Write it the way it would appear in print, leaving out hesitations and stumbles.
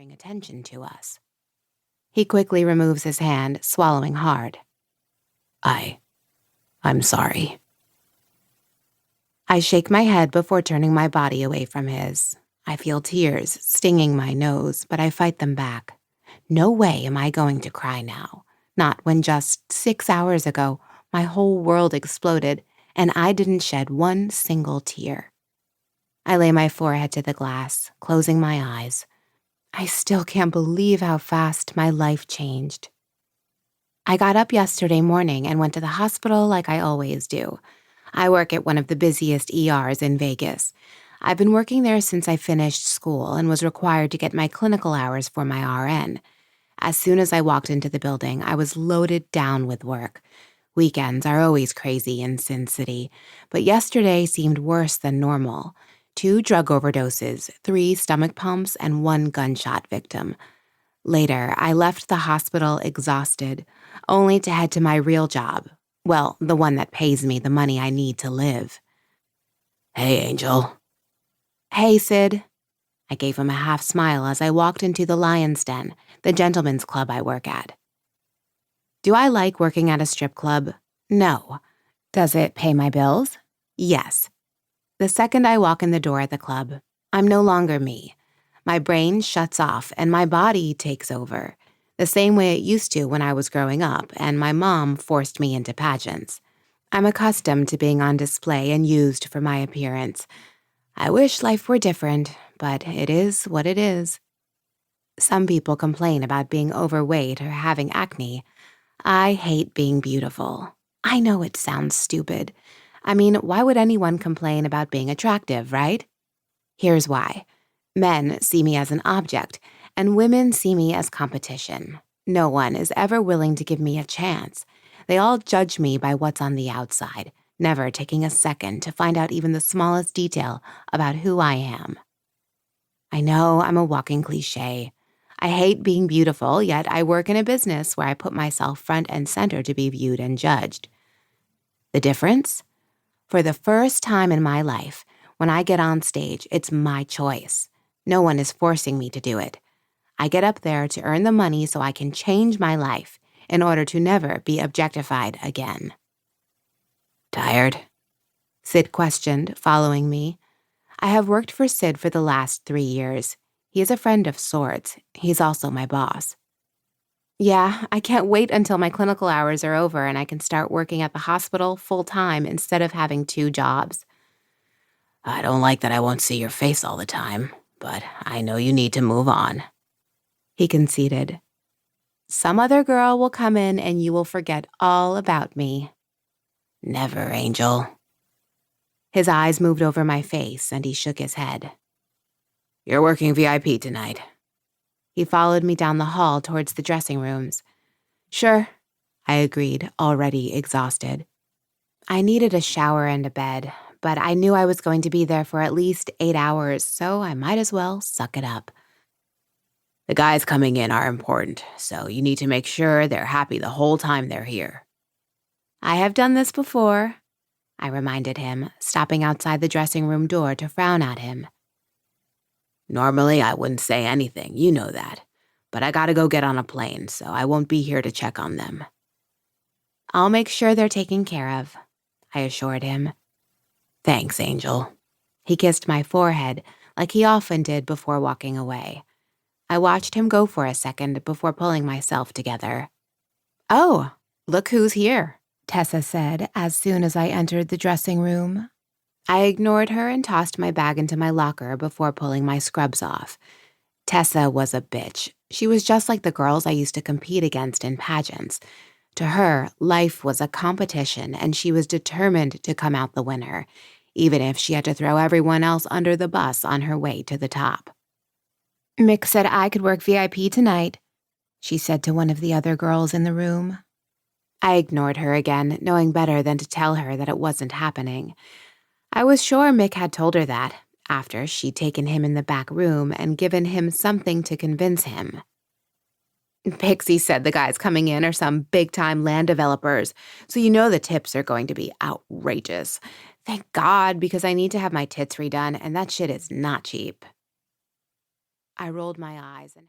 bring attention to us. He quickly removes his hand, swallowing hard. I'm sorry. I shake my head before turning my body away from his. I feel tears stinging my nose, but I fight them back. No way am I going to cry now. Not when just 6 hours ago, my whole world exploded and I didn't shed one single tear. I lay my forehead to the glass, closing my eyes. I still can't believe how fast my life changed. I got up yesterday morning and went to the hospital like I always do. I work at one of the busiest ERs in Vegas. I've been working there since I finished school and was required to get my clinical hours for my RN. As soon as I walked into the building, I was loaded down with work. Weekends are always crazy in Sin City, but yesterday seemed worse than normal. 2 drug overdoses, 3 stomach pumps, and 1 gunshot victim. Later, I left the hospital exhausted, only to head to my real job. Well, the one that pays me the money I need to live. Hey, Angel. Hey, Sid. I gave him a half smile as I walked into the Lion's Den, the gentlemen's club I work at. Do I like working at a strip club? No. Does it pay my bills? Yes. The second I walk in the door at the club, I'm no longer me. My brain shuts off and my body takes over, the same way it used to when I was growing up and my mom forced me into pageants. I'm accustomed to being on display and used for my appearance. I wish life were different, but it is what it is. Some people complain about being overweight or having acne. I hate being beautiful. I know it sounds stupid. I mean, why would anyone complain about being attractive, right? Here's why. Men see me as an object, and women see me as competition. No one is ever willing to give me a chance. They all judge me by what's on the outside, never taking a second to find out even the smallest detail about who I am. I know I'm a walking cliché. I hate being beautiful, yet I work in a business where I put myself front and center to be viewed and judged. The difference? For the first time in my life, when I get on stage, it's my choice. No one is forcing me to do it. I get up there to earn the money so I can change my life in order to never be objectified again. Tired? Sid questioned, following me. I have worked for Sid for the last 3 years. He is a friend of sorts. He's also my boss. Yeah, I can't wait until my clinical hours are over and I can start working at the hospital full-time instead of having 2 jobs. I don't like that I won't see your face all the time, but I know you need to move on. He conceded. Some other girl will come in and you will forget all about me. Never, Angel. His eyes moved over my face and he shook his head. You're working VIP tonight. He followed me down the hall towards the dressing rooms. Sure, I agreed, already exhausted. I needed a shower and a bed, but I knew I was going to be there for at least 8 hours, so I might as well suck it up. The guys coming in are important, so you need to make sure they're happy the whole time they're here. I have done this before, I reminded him, stopping outside the dressing room door to frown at him. Normally, I wouldn't say anything, you know that. But I gotta go get on a plane, so I won't be here to check on them. I'll make sure they're taken care of, I assured him. Thanks, Angel. He kissed my forehead like he often did before walking away. I watched him go for a second before pulling myself together. Oh, look who's here, Tessa said as soon as I entered the dressing room. I ignored her and tossed my bag into my locker before pulling my scrubs off. Tessa was a bitch. She was just like the girls I used to compete against in pageants. To her, life was a competition and she was determined to come out the winner, even if she had to throw everyone else under the bus on her way to the top. Mick said I could work VIP tonight, she said to one of the other girls in the room. I ignored her again, knowing better than to tell her that it wasn't happening. I was sure Mick had told her that, after she'd taken him in the back room and given him something to convince him. Pixie said the guys coming in are some big-time land developers, so you know the tips are going to be outrageous. Thank God, because I need to have my tits redone, and that shit is not cheap. I rolled my eyes and